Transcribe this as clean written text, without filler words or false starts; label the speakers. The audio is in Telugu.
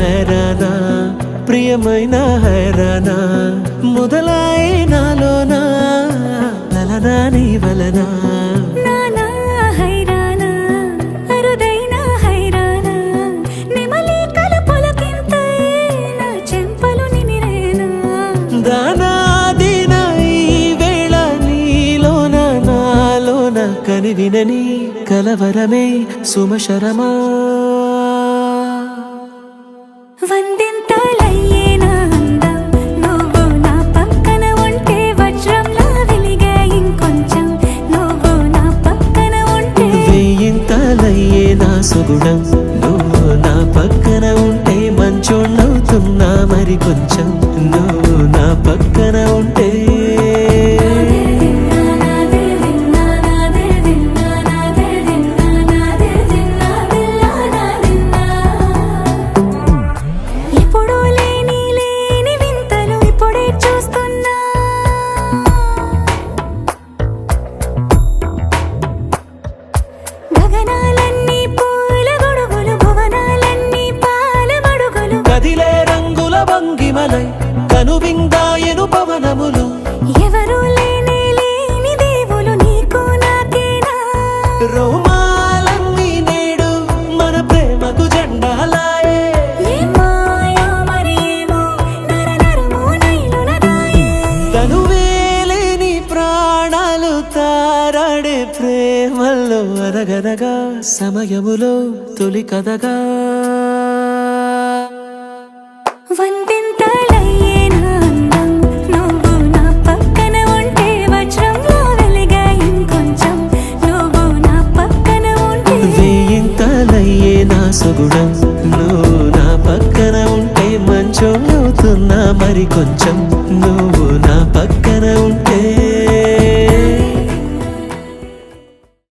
Speaker 1: హైరానా ప్రియమైన హైరానా మొదలై నాలోనా లలనా నీ వలనా కని వినని కలవరమే సుమశరమా
Speaker 2: వందింతలయ్యేనా అందం నువ్వు నా పక్కన ఉంటే వజ్రంలా వెలిగే ఇంకొంచెం నువ్వు నా పక్కన ఉంటే
Speaker 1: వేయింతలయ్యేనా సుగుణం నువ్వు నా పక్కన ఉంటే మంచోణ్ణవుతున్నా మరి కొంచెం నువ్వు నా పక్కన ఉంటే కనువిందాయను పవనములు
Speaker 2: ఎవరు లేని దేవులు నీకు నాకేనా
Speaker 1: రోమాలన్నీ నేడు మన ప్రేమకు జెండాలాయే తనువేలేని ప్రాణాలు తారాడే ప్రేమల్లో అరగరగా సమయములో తొలి కథగా
Speaker 2: వందింతలయ్యేనా అందం నువ్వు నా పక్కన ఉంటే వజ్రంలా వెలిగే ఇంకొంచెం నువ్వు నా పక్కన ఉంటే
Speaker 1: వేయింతలయ్యేనా సుగుణం నువ్వు నా పక్కన ఉంటే మంచోణ్ణవుతున్నా మరి కొంచెం